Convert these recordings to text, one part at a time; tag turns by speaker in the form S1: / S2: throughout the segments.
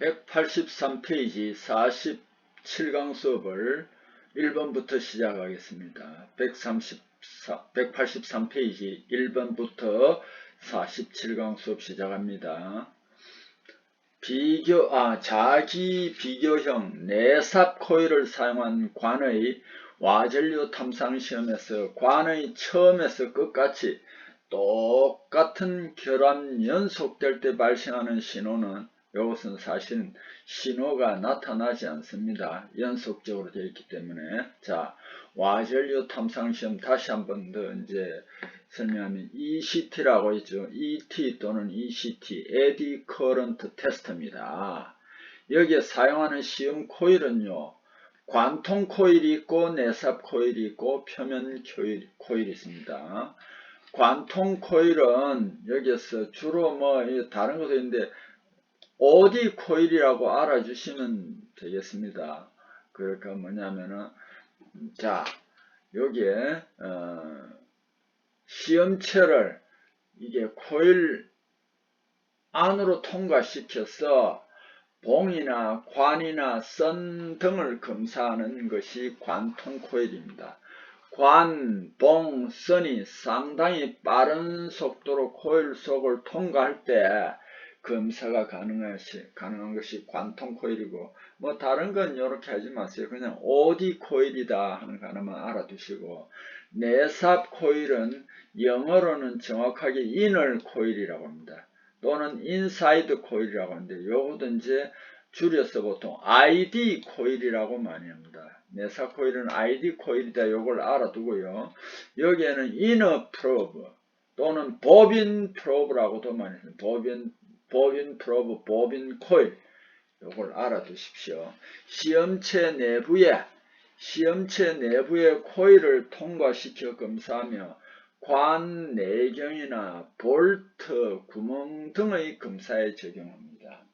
S1: 183페이지 47강 수업을 1번부터 시작하겠습니다. 183페이지 1번부터 47강 수업 시작합니다. 자기 비교형 내삽 코일을 사용한 관의 와전류 탐상 시험에서 관의 처음에서 끝까지 똑같은 결합 연속될 때 발생하는 신호는 이것은 사실은 신호가 나타나지 않습니다. 연속적으로 되어 있기 때문에. 자, 와전류 탐상 시험 다시 한번 더 이제 설명하면 ECT라고 있죠. ET 또는 ECT, Eddy Current Test입니다. 여기에 사용하는 시험 코일은요, 관통 코일이 있고 내삽 코일이 있고 표면 코일이 있습니다. 관통 코일은 여기에서 주로 뭐 다른 것도 있는데 OD 코일이라고 알아주시면 되겠습니다. 그러니까 뭐냐면은 자 여기에 시험체를 이게 코일 안으로 통과시켜서 봉이나 관이나 선 등을 검사하는 것이 관통 코일입니다. 관, 봉, 선이 상당히 빠른 속도로 코일 속을 통과할 때 검사가 가능한 것이 관통 코일이고, 뭐 다른 건 이렇게 하지 마세요. 그냥 OD 코일이다 하는 거 하나만 알아두시고, 내삽 코일은 영어로는 정확하게 이널 코일이라고 합니다. 또는 인사이드 코일이라고 하는데, 요것도 이제 줄여서 보통 ID 코일이라고 많이 합니다. 내삽 코일은 ID 코일이다. 요걸 알아두고요. 여기에는 이너 프로브 또는 보빈 프로브라고도 많이 합니다. 보빈 프로브, 보빈 코일. 요걸 알아두십시오. 시험체 내부에 코일을 통과시켜 검사하며 관 내경이나 볼트, 구멍 등의 검사에 적용합니다.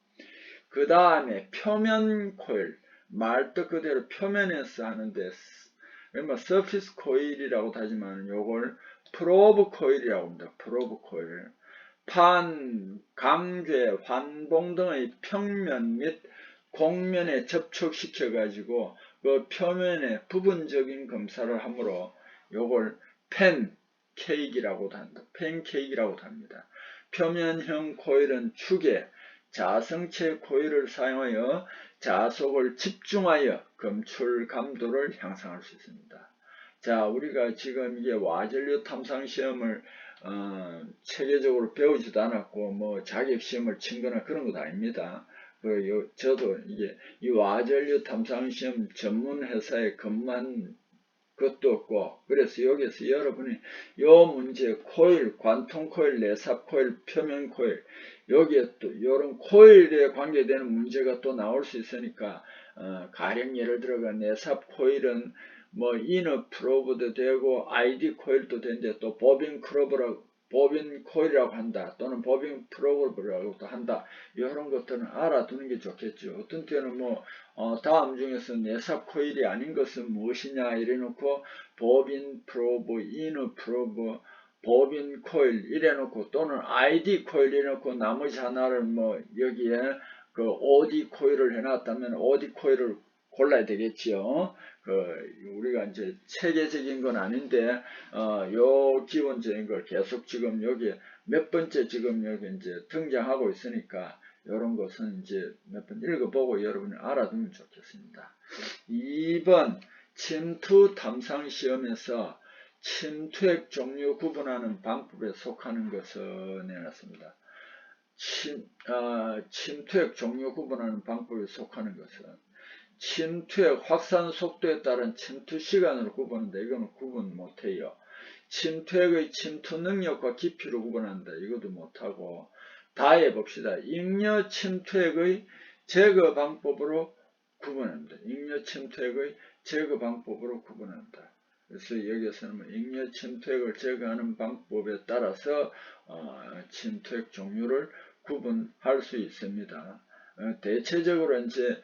S1: 그 다음에 표면 코일, 말뜻 그대로 표면에서 하는데 뭐 서피스 코일이라고 하지만 요걸 프로브 코일이라고 합니다. 프로브 코일. 판, 강괴, 환봉 등의 평면 및 곡면에 접촉시켜 가지고 그 표면의 부분적인 검사를 하므로 요걸 팬케이크라고도 합니다. 표면형 코일은 축에 자성체 코일을 사용하여 자속을 집중하여 검출 감도를 향상할 수 있습니다. 자, 우리가 지금 이게 와전류 탐상 시험을 체계적으로 배우지도 않았고 뭐 자격시험을 친거나 그런 것도 아닙니다. 저도 이게 이 와전류 탐상 시험 전문 회사에 근무한 것도 없고, 그래서 여기서 여러분이 요 문제 코일, 관통 코일, 내삽 코일, 표면 코일, 여기에 또 이런 코일에 관계되는 문제가 또 나올 수 있으니까 가령 예를 들어가 내삽 코일은 뭐 이너 프로브도 되고 ID 코일도 되는데 또 보빈 코일이라고 한다 또는 보빈 프로브라고도 한다. 이런 것들은 알아두는 게 좋겠죠. 어떤 때는 뭐 다음 중에서 내삽 코일이 아닌 것은 무엇이냐 이래놓고 보빈 프로브, 이너 프로브, 보빈 코일 이래놓고 또는 ID 코일 이래놓고 나머지 하나를 뭐 여기에 그 OD 코일을 해놨다면 OD 코일을 골라야 되겠지요. 우리가 이제 체계적인 건 아닌데, 요 기본적인 걸 계속 지금 여기 몇 번째 지금 여기 이제 등장하고 있으니까, 이런 것은 이제 몇 번 읽어보고 여러분이 알아두면 좋겠습니다. 2번 침투 탐상 시험에서 침투액 종류 구분하는 방법에 속하는 것을 내놨습니다. 침투액 종류 구분하는 방법에 속하는 것은 침투의 확산 속도에 따른 침투 시간으로 구분한다. 이거는 구분 못해요. 침투액의 침투 능력과 깊이로 구분한다. 이것도 못하고. 다 해봅시다. 잉여 침투액의 제거 방법으로 구분합니다. 잉여 침투액의 제거 방법으로 구분한다. 그래서 여기서는 뭐 잉여 침투액을 제거하는 방법에 따라서 침투액 종류를 구분할 수 있습니다. 대체적으로 이제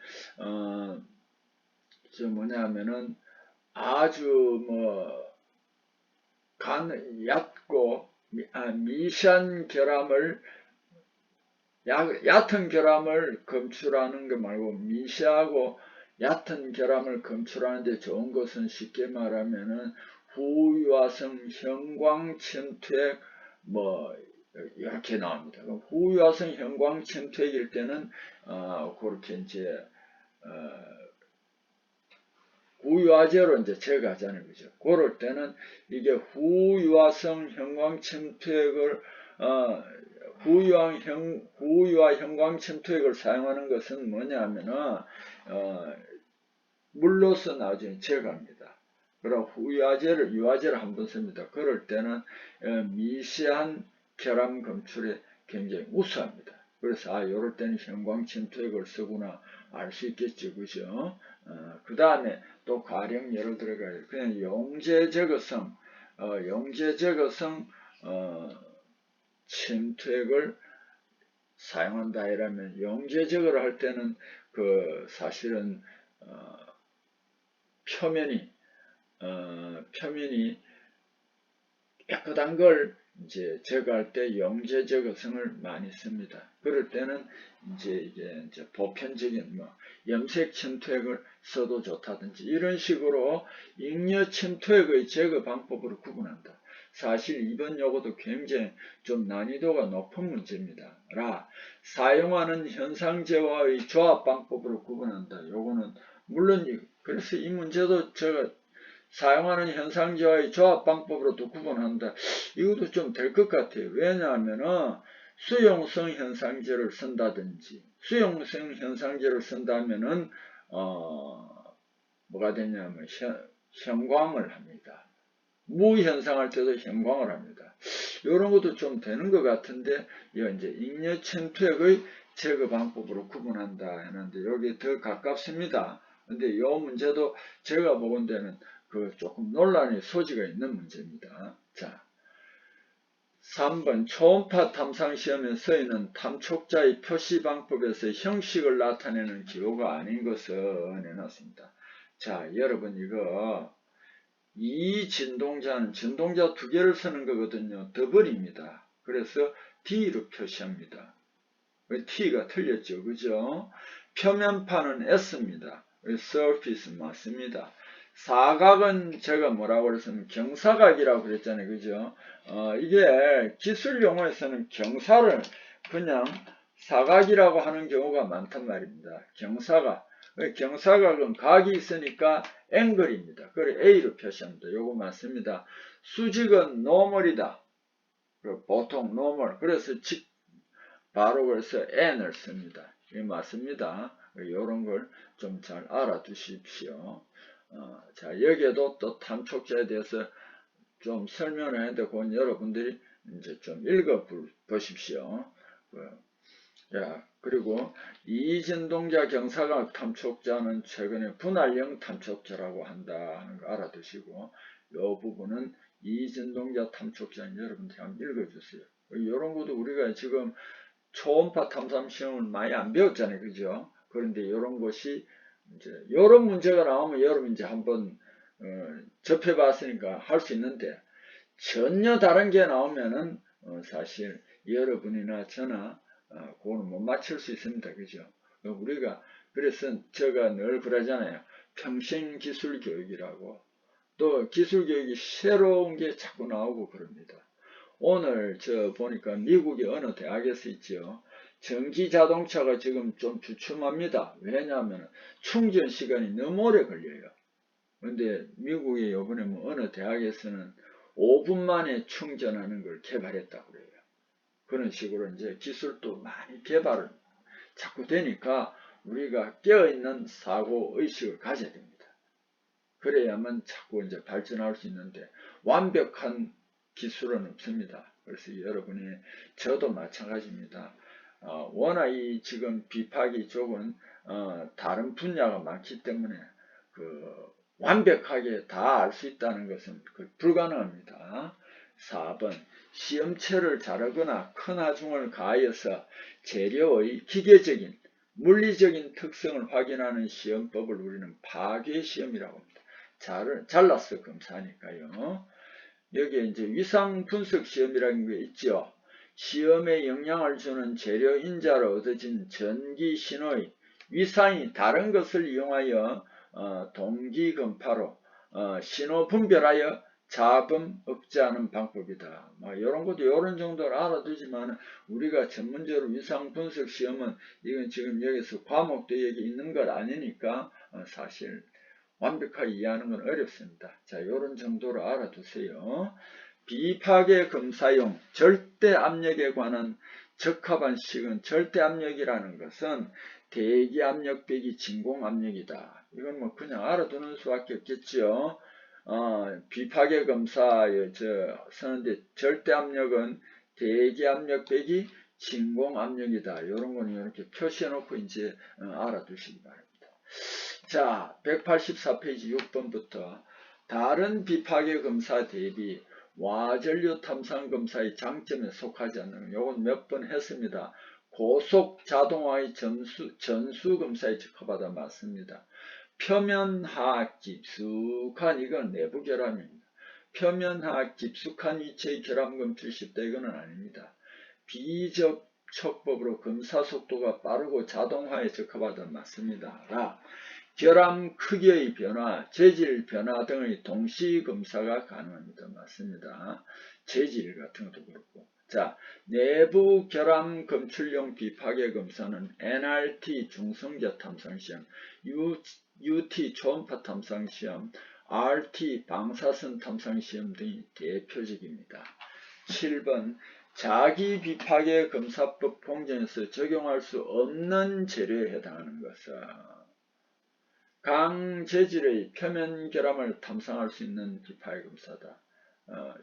S1: 뭐냐면은 아주 뭐 얇고 미세한 결함을 얕은 결함을 검출하는 것 말고 미세하고 얕은 결함을 검출하는데 좋은 것은 쉽게 말하면은 후유화성 형광침투액 뭐 이렇게 나옵니다. 후유화성 형광침투액일 때는 그렇게 이제 후유화제로 이제 제거하잖아요. 그죠? 그럴 때는 이게 후유화성 형광침투액을 후유화 형광침투액을 사용하는 것은 뭐냐면은 물로서 나중에 제거합니다. 그럼 유화제를 한번 씁니다. 그럴 때는 미세한 결함 검출에 굉장히 우수합니다. 그래서 이럴 때는 형광침투액을 쓰구나 알 수 있겠죠. 그죠? 그 다음에 또 가령 예를 들어가요. 그냥 용제제거성 침투액을 사용한다 이라면 용제제거를 할 때는 그 사실은 표면이 깨끗한 걸 이제 제거할 때 용제 제거성을 많이 씁니다. 그럴 때는 이제 보편적인 염색 침투액을 써도 좋다든지 이런 식으로 잉여 침투액의 제거 방법으로 구분한다. 사실 이번 요거도 굉장히 좀 난이도가 높은 문제입니다. 사용하는 현상제와의 조합 방법으로 구분한다. 요거는 물론 그래서 이 문제도 제가 사용하는 현상제와의 조합 방법으로도 구분한다. 이것도 좀 될 것 같아요. 왜냐하면은 수용성 현상제를 쓴다든지 수용성 현상제를 쓴다면은 뭐가 되냐면 형광을 합니다. 무현상할 때도 형광을 합니다. 이런 것도 좀 되는 것 같은데 이거 이제 잉여침투액의 제거 방법으로 구분한다 하는데 여기 더 가깝습니다. 근데 이 문제도 제가 보건 데는 조금 논란의 소지가 있는 문제입니다. 자, 3번 초음파 탐상 시험에 쓰이는 탐촉자의 표시 방법에서 형식을 나타내는 기호가 아닌 것을 내놨습니다. 자, 여러분 이거 이 진동자는 진동자 두 개를 쓰는 거거든요. 더블입니다. 그래서 D로 표시합니다. T가 틀렸죠. 그죠? 표면판은 S입니다. surface 맞습니다. 사각은 제가 뭐라고 그랬으면 경사각이라고 그랬잖아요. 그죠? 이게 기술 용어에서는 경사를 그냥 사각이라고 하는 경우가 많단 말입니다. 경사각은 각이 있으니까 앵글입니다. 그래 A로 표시합니다. 요거 맞습니다. 수직은 노멀이다. 보통 노멀. 그래서 바로 그래서 N을 씁니다. 이게 맞습니다. 이런 걸 좀 잘 알아두십시오. 자, 여기에도 또 탐촉자에 대해서 좀 설명을 했는데 그건 여러분들이 이제 좀 읽어 보십시오. 그리고 이진동자 경사각 탐촉자는 최근에 분할형 탐촉자라고 한다 하는 거 알아두시고 이 부분은 이진동자 탐촉자는 여러분들이 한번 읽어주세요. 이런 것도 우리가 지금 초음파 탐사 시험을 많이 안 배웠잖아요. 그죠? 그런데 이런 것이 이제 이런 문제가 나오면 여러분 이제 한번 접해 봤으니까 할 수 있는데 전혀 다른 게 나오면은 사실 여러분이나 저나 그거는 못 맞출 수 있습니다. 그죠? 우리가 그래서 제가 늘 그러잖아요. 평생 기술 교육이라고. 또 기술 교육이 새로운 게 자꾸 나오고 그럽니다. 오늘 저 보니까 미국의 어느 대학에서 있죠. 전기 자동차가 지금 좀 주춤합니다. 왜냐하면 충전 시간이 너무 오래 걸려요. 근데 미국의 요번에 어느 대학에서는 5분 만에 충전하는 걸 개발했다고 그래요. 그런 식으로 이제 기술도 많이 개발을 자꾸 되니까 우리가 깨어있는 사고 의식을 가져야 됩니다. 그래야만 자꾸 이제 발전할 수 있는데 완벽한 기술은 없습니다. 그래서 여러분이 저도 마찬가지입니다. 워낙 이 지금 비파기 쪽은 다른 분야가 많기 때문에 완벽하게 다 알 수 있다는 것은 불가능합니다. 4번 시험체를 자르거나 큰 하중을 가하여서 재료의 기계적인 물리적인 특성을 확인하는 시험법을 우리는 파괴시험이라고 합니다. 잘라서 검사하니까요. 여기에 이제 위상 분석 시험이라는 게 있죠. 시험에 영향을 주는 재료 인자로 얻어진 전기 신호의 위상이 다른 것을 이용하여 동기근파로 신호 분별하여 잡음 억제하는 방법이다. 이런 것도 이런 정도로 알아두지만 우리가 전문적으로 위상 분석 시험은 이건 지금 여기서 과목도 여기 있는 것 아니니까 사실 완벽하게 이해하는 건 어렵습니다. 자, 이런 정도로 알아두세요. 비파괴 검사용 절대 압력에 관한 적합한 식은 절대 압력이라는 것은 대기 압력 빼기 진공 압력이다. 이건 뭐 그냥 알아두는 수밖에 없겠죠. 비파괴 검사에 쓰는데 절대 압력은 대기 압력 빼기 진공 압력이다. 이런 거는 이렇게 표시해 놓고 이제 알아두시기 바랍니다. 자, 184페이지 6번부터 다른 비파괴 검사 대비 와전류 탐상 검사의 장점에 속하지 않는, 요건 몇 번 했습니다. 고속 자동화의 전수 검사에 적합하다 맞습니다. 표면하악 깊숙한, 이건 내부 결함입니다. 표면하악 깊숙한 위치의 결함 검출 쉽다, 이거는 아닙니다. 비접촉법으로 검사 속도가 빠르고 자동화에 적합하다 맞습니다. 결함 크기의 변화, 재질 변화 등의 동시 검사가 가능합니다. 맞습니다. 재질 같은 것도 그렇고. 자, 내부 결함 검출용 비파괴 검사는 NRT 중성자 탐상시험, UT 초음파 탐상시험, RT 방사선 탐상시험 등이 대표적입니다. 7번 자기 비파괴 검사법 공정에서 적용할 수 없는 재료에 해당하는 것은 강재질의 표면 결함을 탐상할 수 있는 비파괴 검사다.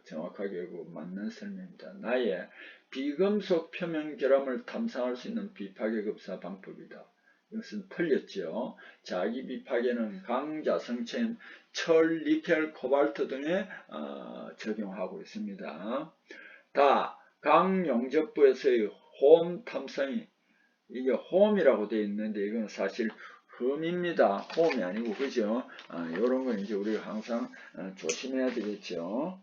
S1: 정확하게 맞는 설명입니다. 나의 비금속 표면 결함을 탐상할 수 있는 비파괴 검사 방법이다. 이것은 틀렸죠. 자기 비파괴는 강자성체인 철, 니켈, 코발트 등에 적용하고 있습니다. 강용접부에서의 홈 탐상이, 이게 홈이라고 되어 있는데 이건 사실 흠입니다. 홈이 아니고, 그죠? 요런 건 이제 우리가 항상 조심해야 되겠죠.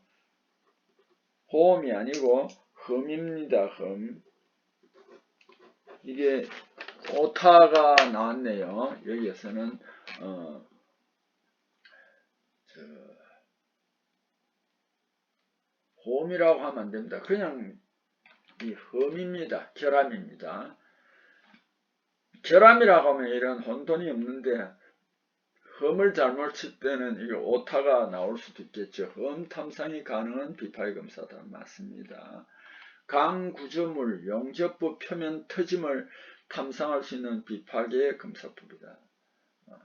S1: 홈이 아니고 흠입니다. 흠. 이게 오타가 나왔네요. 여기에서는 홈이라고 하면 안 됩니다. 그냥 이 흠입니다. 결함입니다. 결함이라고 하면 이런 혼돈이 없는데 흠을 잘못 칠 때는 이게 오타가 나올 수도 있겠죠. 흠 탐상이 가능한 비파괴 검사다. 맞습니다. 강 구조물, 용접부 표면 터짐을 탐상할 수 있는 비파괴 검사법이다.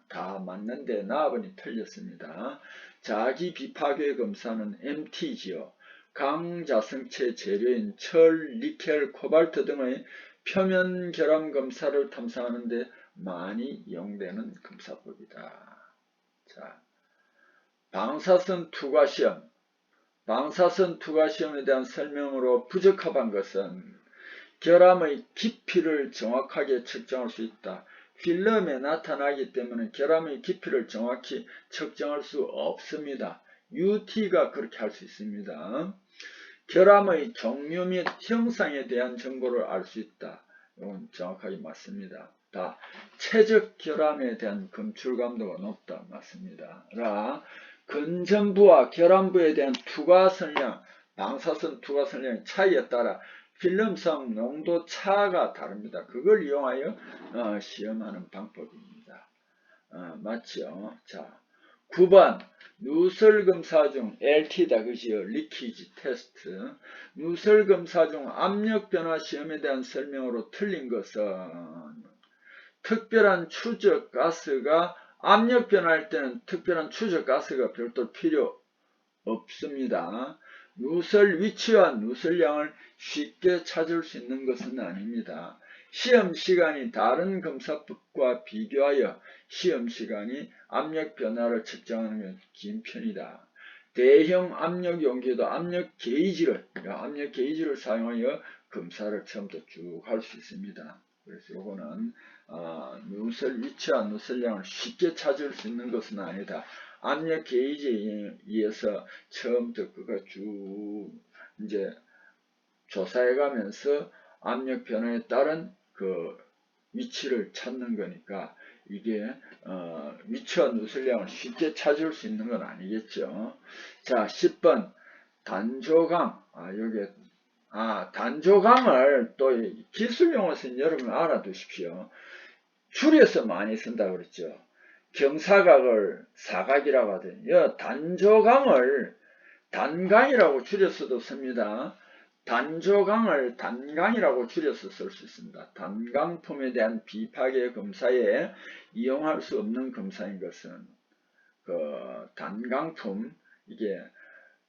S1: 다 맞는데 나번이 틀렸습니다. 자기 비파괴 검사는 MT지요. 강자성체 재료인 철, 니켈, 코발트 등의 표면 결함 검사를 탐상하는데 많이 이용되는 검사법이다. 자, 방사선 투과 시험. 방사선 투과 시험에 대한 설명으로 부적합한 것은 결함의 깊이를 정확하게 측정할 수 있다. 필름에 나타나기 때문에 결함의 깊이를 정확히 측정할 수 없습니다. UT가 그렇게 할 수 있습니다. 결함의 종류 및 형상에 대한 정보를 알 수 있다. 이건 정확하게 맞습니다. 최적 결함에 대한 검출 감도가 높다. 맞습니다. 근전부와 결함부에 대한 투과 선량, 방사선 투과 선량의 차이에 따라 필름성 농도 차가 다릅니다. 그걸 이용하여 시험하는 방법입니다. 맞죠? 자, 9번 누설 검사 중 LT다. 그지요? 리키지 테스트. 누설 검사 중 압력 변화 시험에 대한 설명으로 틀린 것은 특별한 추적 가스가 압력 변화할 때는 특별한 추적 가스가 별도 필요 없습니다. 누설 위치와 누설량을 쉽게 찾을 수 있는 것은 아닙니다. 시험 시간이 다른 검사법과 비교하여 시험 시간이 압력 변화를 측정하는 게 긴 편이다. 대형 압력 용기도 압력 게이지를 사용하여 검사를 처음부터 쭉 할 수 있습니다. 그래서 요거는 누설 위치와 누설량을 쉽게 찾을 수 있는 것은 아니다. 압력 게이지에 의해서 처음부터 그가 쭉 이제 조사해 가면서 압력 변화에 따른 그 위치를 찾는 거니까 이게 위치와 누설량을 쉽게 찾을 수 있는 건 아니겠죠. 자, 10번 단조강. 여기 단조강을 또 기술 용어는 여러분 알아두십시오. 줄여서 많이 쓴다 그랬죠. 경사각을 사각이라고 하더니 단조강을 단강이라고 줄여서도 씁니다. 단조강을 단강이라고 줄여서 쓸 수 있습니다. 단강품에 대한 비파괴 검사에 이용할 수 없는 검사인 것은 그 단강품. 이게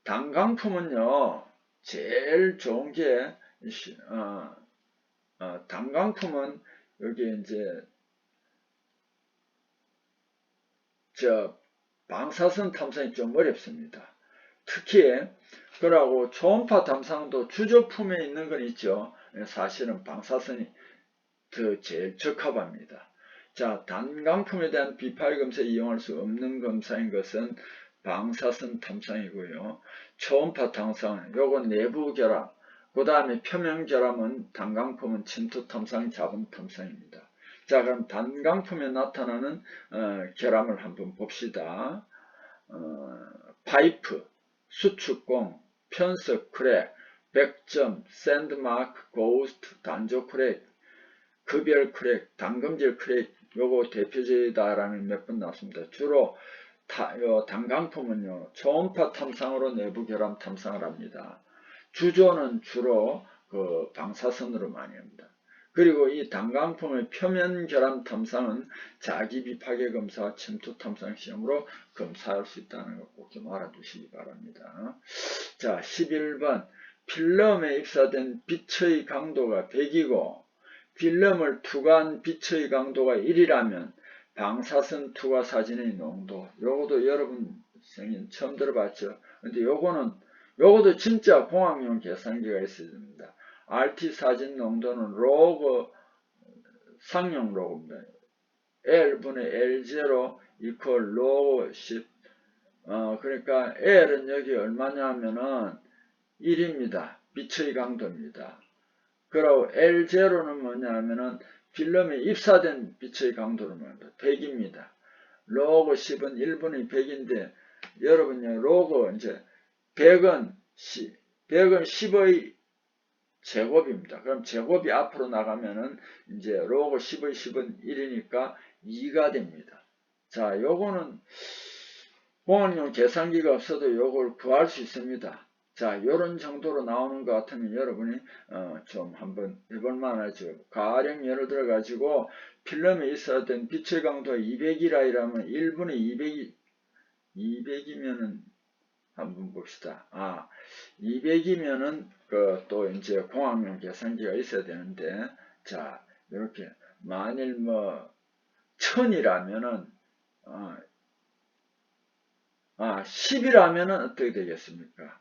S1: 단강품은요 제일 좋은 게 단강품은 여기 이제 방사선 탐사이 좀 어렵습니다. 특히 그러고 초음파 탐사도 주조품에 있는 건 있죠. 사실은 방사선이 더 제일 적합합니다. 자, 단강품에 대한 비파괴 검사에 이용할 수 없는 검사인 것은 방사선 탐상이고요. 초음파 탐상, 요건 내부 결합, 그 다음에 표면 결합은 단강품은 침투 탐상, 자본 탐상입니다. 자, 그럼 단강품에 나타나는 결함을 한번 봅시다. 파이프, 수축공, 편석 크랙, 백점, 샌드마크, 고스트, 단조 크랙, 급열 크랙, 당금질 크랙, 요거 대표적이다라는 몇 번 나왔습니다. 주로 단강품은요 초음파 탐상으로 내부 결함 탐상을 합니다. 주조는 주로 그 방사선으로 많이 합니다. 그리고 이 단강품의 표면 결함 탐상은 자기비 파괴 검사와 침투 탐상 시험으로 검사할 수 있다는 거 꼭 좀 알아두시기 바랍니다. 자, 11번 필름에 입사된 빛의 강도가 100이고 필름을 투과한 빛의 강도가 1이라면 방사선 투과 사진의 농도. 요것도 여러분 생인 처음 들어봤죠. 근데 요것도 진짜 공학용 계산기가 있어야 됩니다. RT 사진 농도는 로그 상용 로그입니다. L분의 L0 이퀄 로그 10. 그러니까 L은 여기 얼마냐면은 1입니다. 빛의 강도입니다. 그리고 L0는 뭐냐면은 필름에 입사된 빛의 강도를 말합니다. 100입니다. 로그 10은 1분의 100인데 여러분요 로그 이제 100은 10의 제곱입니다. 그럼 제곱이 앞으로 나가면은 이제 로그 10의 10은 1이니까 2가 됩니다. 자, 요거는 공학용 계산기가 없어도 요걸 구할 수 있습니다. 자, 요런 정도로 나오는 것 같으면 여러분이 좀 한번 해볼 만하죠. 가령 예를 들어 가지고 필름에 있어야 된 빛의 강도가 200이라 이러면 1분의 200이면은 한번 봅시다. 200이면은 또 이제 공학용 계산기가 있어야 되는데, 자, 이렇게 만일 1000이라면은 10이라면은 어떻게 되겠습니까?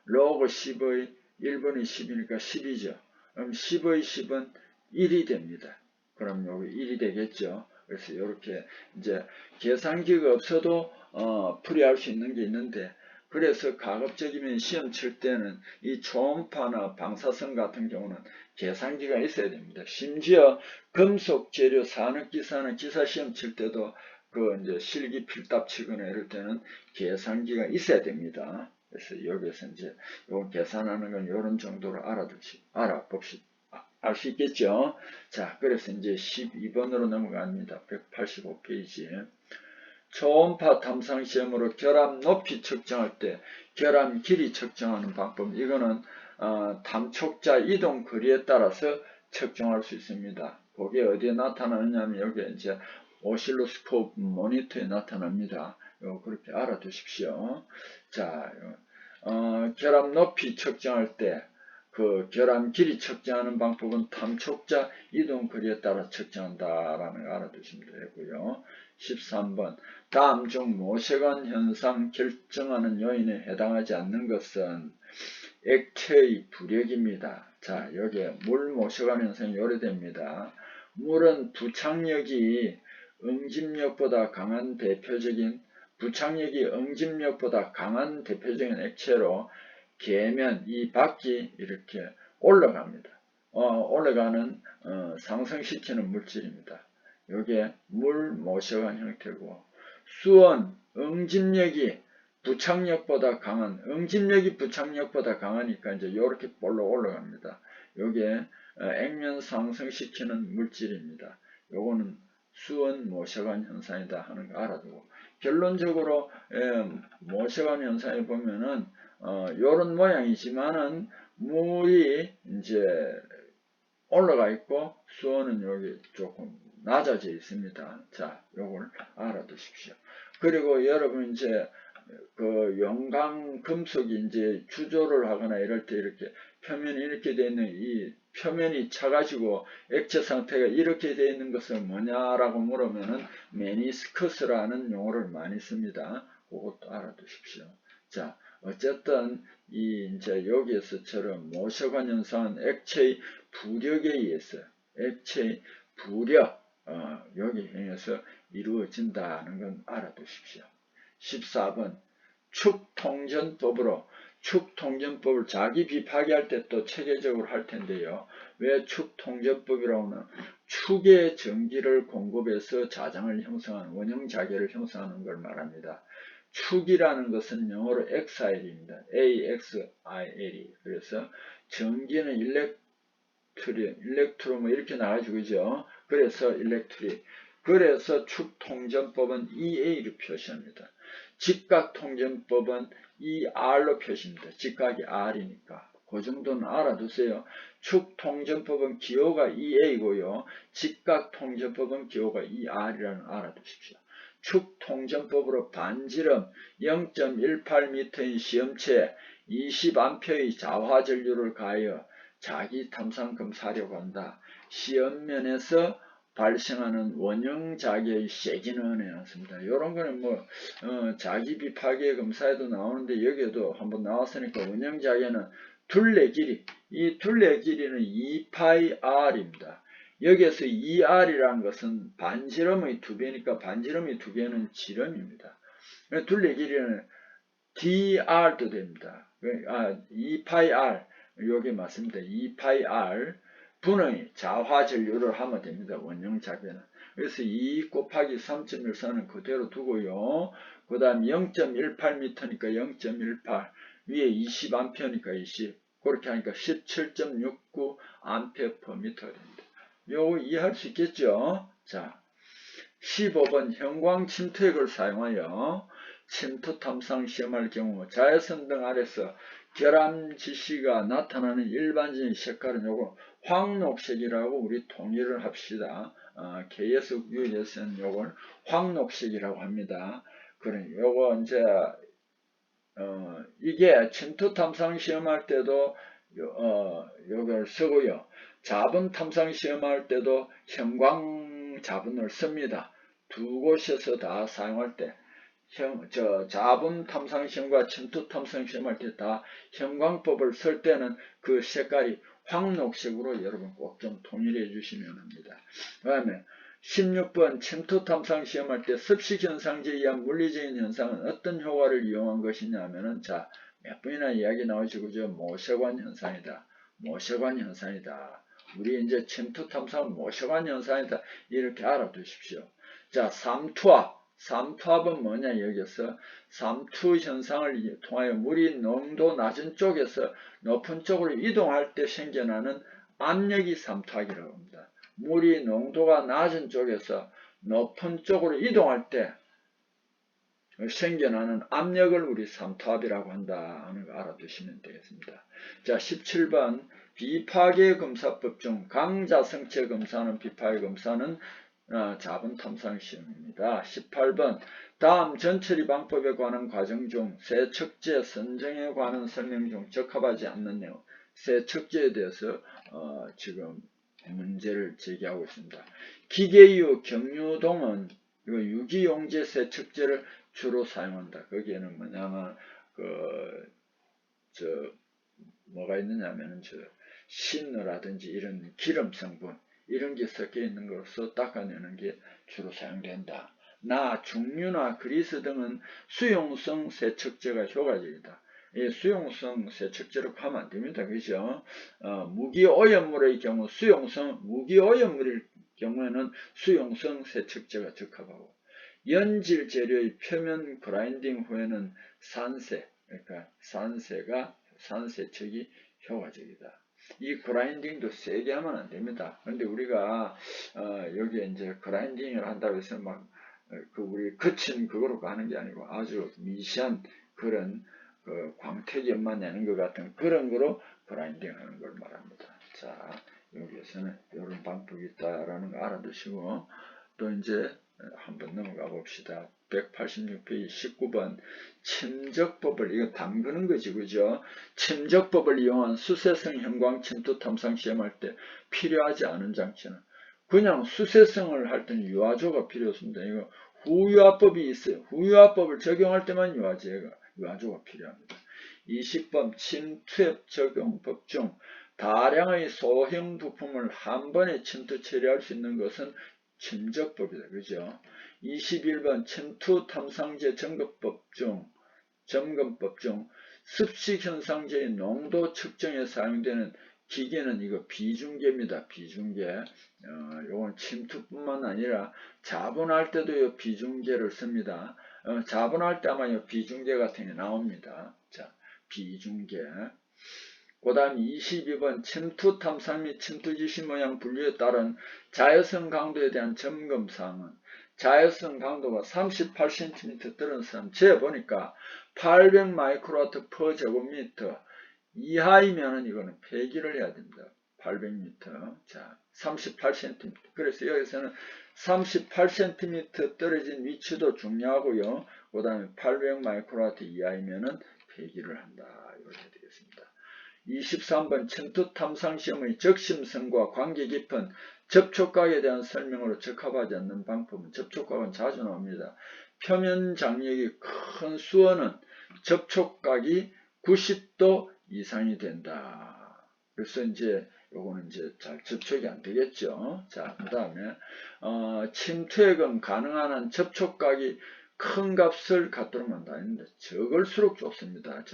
S1: 로그 10의 1분의 10이니까 10이죠. 그럼 10의 10은 1이 됩니다. 그럼 여기 1이 되겠죠. 그래서 이렇게 이제 계산기가 없어도 풀이할 수 있는 게 있는데, 그래서 가급적이면 시험 칠 때는 이 초음파나 방사선 같은 경우는 계산기가 있어야 됩니다. 심지어 금속 재료 산업기사나 기사 시험 칠 때도 이제 실기 필답 치거나 이럴 때는 계산기가 있어야 됩니다. 그래서 여기서 이제 요 계산하는 건 이런 정도로 알아봅시다. 알 수 있겠죠? 자, 그래서 이제 12번으로 넘어갑니다. 185페이지. 초음파 탐상 시험으로 결합 높이 측정할 때 결합 길이 측정하는 방법. 이거는 탐촉자 이동 거리에 따라서 측정할 수 있습니다. 그게 어디에 나타나느냐면 여기 이제 오실로스코프 모니터에 나타납니다. 그렇게 알아두십시오. 자, 결합 높이 측정할 때 그 결합 길이 측정하는 방법은 탐촉자 이동 거리에 따라 측정한다라는 거 알아두시면 되고요. 13번 다음 중 모세관 현상 결정하는 요인에 해당하지 않는 것은 액체의 부력입니다. 자, 여기에 물 모세관 현상이 요래됩니다. 물은 부착력이 응집력보다 강한 대표적인 액체로 계면 이 밖이 이렇게 올라갑니다. 올라가는 상승시키는 물질입니다. 요게 물 모셔간 형태고, 수원 응집력이 부착력보다 강한, 응집력이 부착력보다 강하니까 이제 요렇게 볼로 올라갑니다. 요게 액면 상승시키는 물질입니다. 요거는 수원 모셔간 현상이다 하는 거 알아두고, 결론적으로 모셔간 현상에 보면은 요런 모양이지만은 물이 이제 올라가 있고 수온은 여기 조금 낮아져 있습니다. 자, 요걸 알아두십시오. 그리고 여러분 이제 그 용광 금속이 이제 주조를 하거나 이럴 때 이렇게 표면이 이렇게 되어 있는 이 표면이 차가지고 액체 상태가 이렇게 되어 있는 것은 뭐냐라고 물으면은 메니스커스라는 용어를 많이 씁니다. 그것도 알아두십시오. 자, 어쨌든 이 이제 여기에서처럼 모셔관 현상은 액체의 부력에 의해서 액체의 부력 여기 행해서 이루어진다는 건 알아두십시오. 14번 축통전법으로 축통전법을 자기 비파기할 때 또 체계적으로 할 텐데요. 왜 축통전법이라고 하면 축의 전기를 공급해서 자장을 형성하는 원형자계를 형성하는 걸 말합니다. 축이라는 것은 영어로 엑사일입니다. AXIL이. 그래서 전기는 일렉트로 뭐 이렇게 나가지고 그죠. 그래서 일렉트리. 그래서 축통전법은 EA로 표시합니다. 직각통전법은 ER로 표시합니다. 직각이 R이니까. 그 정도는 알아두세요. 축통전법은 기호가 EA고요. 직각통전법은 기호가 ER이라는 알아두십시오. 축통전법으로 반지름 0.18m인 시험체에 20A의 자화전류를 가하여 자기 탐상 검사하려고 한다. 시험면에서 발생하는 원형자기의 세기는 해놨습니다. 이런 거는 뭐 자기 비파괴 검사에도 나오는데 여기에도 한번 나왔으니까 원형자기는 둘레 길이, 이 둘레 길이는 2πr입니다. 여기에서 2r이라는 것은 반지름의 2배니까 반지름의 2배는 지름입니다. 둘레 길이는 dr도 됩니다. 2πr 요게 맞습니다. 2πr 분의 자화전류를 하면 됩니다. 원형자배는. 그래서 2 곱하기 3.14는 그대로 두고요. 그 다음 0.18m니까 0.18 위에 20A니까 20 그렇게 하니까 17.69 A/m가 됩니다. 요거 이해할 수 있겠죠? 자, 15번 형광 침투액을 사용하여 침투 탐상 시험할 경우 자외선 등 아래서 결함 지시가 나타나는 일반적인 색깔은 요거 황록색이라고 우리 통일을 합시다. KS US는 요걸 황록색이라고 합니다. 그래 요거 이제 이게 침투 탐상 시험할 때도 요걸 쓰고요. 자분 탐상 시험할 때도 형광 자분을 씁니다. 두 곳에서 다 사용할 때 자분 탐상 시험과 침투 탐상 시험할 때 다 형광법을 쓸 때는 그 색깔이 황록색으로 여러분 꼭 좀 통일해 주시면 합니다. 그 다음에 16번 침투 탐상 시험할 때 습식 현상제에 의한 물리적인 현상은 어떤 효과를 이용한 것이냐 하면은 자, 몇 번이나 이야기 나오시고 저 모셔관 현상이다. 모셔관 현상이다. 우리 이제 침투 탐상은 모셔관 현상이다. 이렇게 알아두십시오. 자, 삼투압은 뭐냐 여기서 삼투 현상을 통하여 물이 농도 낮은 쪽에서 높은 쪽으로 이동할 때 생겨나는 압력이 삼투압이라고 합니다. 물이 농도가 낮은 쪽에서 높은 쪽으로 이동할 때 생겨나는 압력을 우리 삼투압이라고 한다 하는 거 알아두시면 되겠습니다. 자, 17번 비파괴 검사법 중 강자성체 검사는 비파괴 검사는 자분 탐상 시험입니다. 18번 다음 전처리 방법에 관한 과정 중 세척제 선정에 관한 설명 중 적합하지 않는 내용 세척제에 대해서 지금 문제를 제기하고 있습니다. 기계유 경유동은 유기용제 세척제를 주로 사용한다. 거기에는 뭐냐면 뭐가 있느냐면은 신느라든지 이런 기름 성분 이런 게 섞여 있는 것으로 닦아내는 게 주로 사용된다. 나, 중류나 그리스 등은 수용성 세척제가 효과적이다. 이 수용성 세척제로 하면 안 됩니다. 그죠? 무기오염물의 경우 무기오염물일 경우에는 수용성 세척제가 적합하고, 연질 재료의 표면 그라인딩 후에는 그러니까 산세척이 효과적이다. 이 그라인딩도 세게 하면 안 됩니다. 근데 우리가 여기에 이제 그라인딩을 한다고 해서 막 우리 거친 그거로 가는 게 아니고 아주 미시한 그런 광택연만 내는 것 같은 그런 거로 그라인딩 하는 걸 말합니다. 자, 여기에서는 이런 방법이 있다라는 거 알아두시고, 또 이제 한번 넘어가 봅시다. 186페이지 19번 침적법을, 이거 담그는 거지, 그죠? 침적법을 이용한 수세성 형광 침투 탐상 시험할 때 필요하지 않은 장치는, 그냥 수세성을 할 때는 유화조가 필요 없습니다. 이거 후유화법이 있어요. 후유화법을 적용할 때만 유화조가 필요합니다. 20번 침투앱 적용법 중 다량의 소형 부품을 한 번에 침투 처리할 수 있는 것은 침적법이다. 그죠? 21번 침투 탐상제 점검법 중 습식 현상제의 농도 측정에 사용되는 기계는 이거 비중계입니다. 비중계. 요건 침투뿐만 아니라 자분할 때도 이 비중계를 씁니다. 자분할 때 아마 이 비중계 같은 게 나옵니다. 자, 비중계. 그 다음 22번 침투 탐상 및 침투 지시 모양 분류에 따른 자외선 강도에 대한 점검사항은, 자외선 강도가 38cm 들은 사람 재보니까 800 마이크로와트 per 제곱미터 이하이면은 이거는 폐기를 해야 됩니다. 800m. 자, 38cm. 그래서 여기서는 38cm 떨어진 위치도 중요하고요. 그 다음에 800 마이크로와트 이하이면은 폐기를 한다. 이렇게 되겠습니다. 23번 침투 탐상 시험의 적심성과 관계 깊은 접촉각에 대한 설명으로 적합하지 않는 방법은, 접촉각은 자주 나옵니다. 표면 장력이 큰 수어는 접촉각이 90도 이상이 된다. 그래서 이제 요거는 이제 잘 접촉이 안 되겠죠. 자, 그 다음에 침투액은 가능한 한 접촉각이 큰 값을 갖도록 한다는데 적을수록 좋습니다.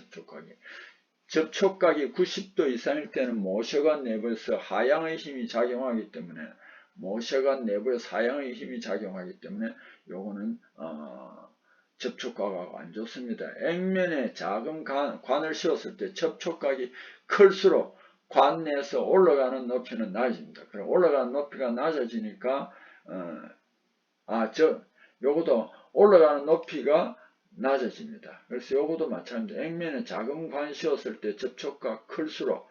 S1: 접촉각이 90도 이상일 때는 모셔관 내부에서 하향의 힘이 작용하기 때문에, 요거는 접촉각하고 안 좋습니다. 액면에 작은 관을 씌웠을 때 접촉각이 클수록 관 내에서 올라가는 높이는 낮아집니다. 그럼 올라가는 높이가 낮아지니까 요것도 올라가는 높이가 낮아집니다. 그래서 요것도 마찬가지입니다. 액면에 작은 관 씌웠을 때 접촉각 클수록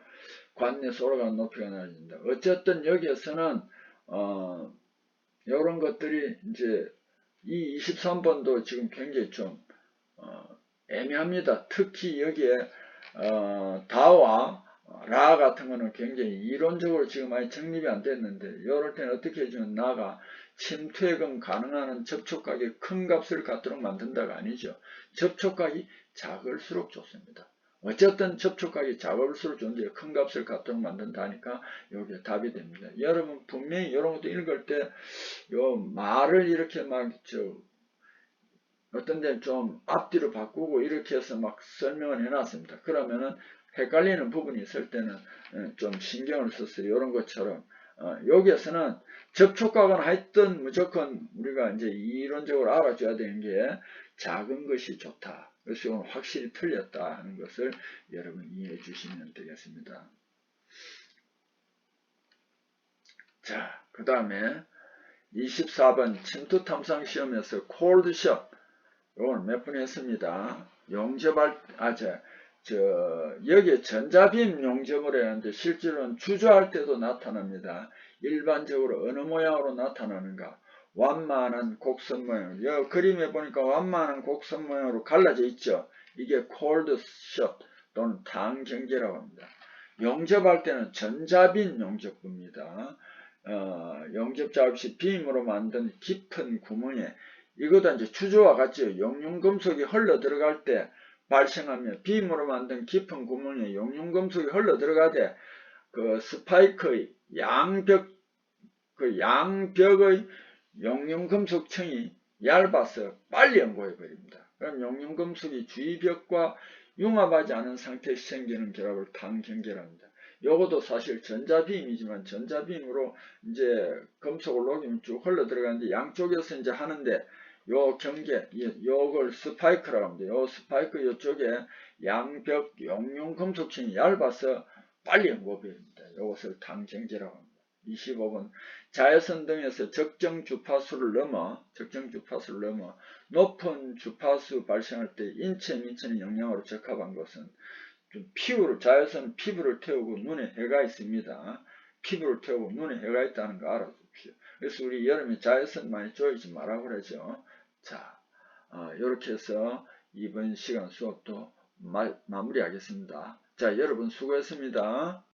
S1: 관 내에서 올라가는 높이가 낮아집니다. 어쨌든 여기에서는 이런 것들이 이제 이 23번도 지금 굉장히 좀 애매합니다. 특히 여기에 다와 라 같은 거는 굉장히 이론적으로 지금 아직 정립이 안 됐는데, 이럴 때는 어떻게 해주면 나가 침투액은 가능한 한 접촉각이 큰 값을 갖도록 만든다가 아니죠. 접촉각이 작을수록 좋습니다. 어쨌든 접촉각이 작을수록 좋은데 큰 값을 갖도록 만든다니까 이게 답이 됩니다. 여러분 분명히 이런 것도 읽을 때 요 말을 이렇게 막 어떤 데는 좀 앞뒤로 바꾸고 이렇게 해서 막 설명을 해놨습니다. 그러면은 헷갈리는 부분이 있을 때는 좀 신경을 써서 이런 것처럼 여기에서는 접촉각은 하여튼 무조건 우리가 이제 이론적으로 알아줘야 되는 게 작은 것이 좋다. 그래서 이건 확실히 틀렸다 하는 것을 여러분 이해해 주시면 되겠습니다. 자, 그 다음에 24번 침투 탐상 시험에서 콜드샷, 이걸 몇 번 했습니다. 용접할, 여기에 전자빔 용접을 했는데 실제로는 주저할 때도 나타납니다. 일반적으로 어느 모양으로 나타나는가? 완만한 곡선 모양. 여기 그림에 보니까 완만한 곡선 모양으로 갈라져 있죠. 이게 콜드샷 또는 당경계라고 합니다. 용접할 때는 전자빔 용접부입니다. 용접 작업시 빔으로 만든 깊은 구멍에, 이것도 이제 주저와 같죠. 용융금속이 흘러 들어갈 때 발생하며 빔으로 만든 깊은 구멍에 용융금속이 흘러 들어가되 그 스파이크의 양벽의 용융금속층이 얇아서 빨리 연고해 버립니다. 그럼 용융금속이 주위벽과 융합하지 않은 상태에서 생기는 결합을 당경계랍니다. 요것도 사실 전자빔이지만 전자빔으로 이제 금속을 녹이면 쭉 흘러 들어가는데 양쪽에서 이제 하는데 요 경계, 요걸 스파이크라고 합니다. 요 스파이크 요쪽에 양벽 용융 금속층이 얇아서 빨리 연고됩니다. 요것을 당경계라고 합니다. 25번 자외선 등에서 적정 주파수를 넘어 높은 주파수 발생할 때 인체에 미치는 영향으로 적합한 것은 좀 자외선 피부를 태우고 눈에 해가 있습니다. 피부를 태우고 눈에 해가 있다는 거 알아두십시오. 그래서 우리 여름에 자외선 많이 쬐이지 말라고 그러죠. 자, 이렇게 해서 이번 시간 수업도 마무리하겠습니다. 자, 여러분 수고했습니다.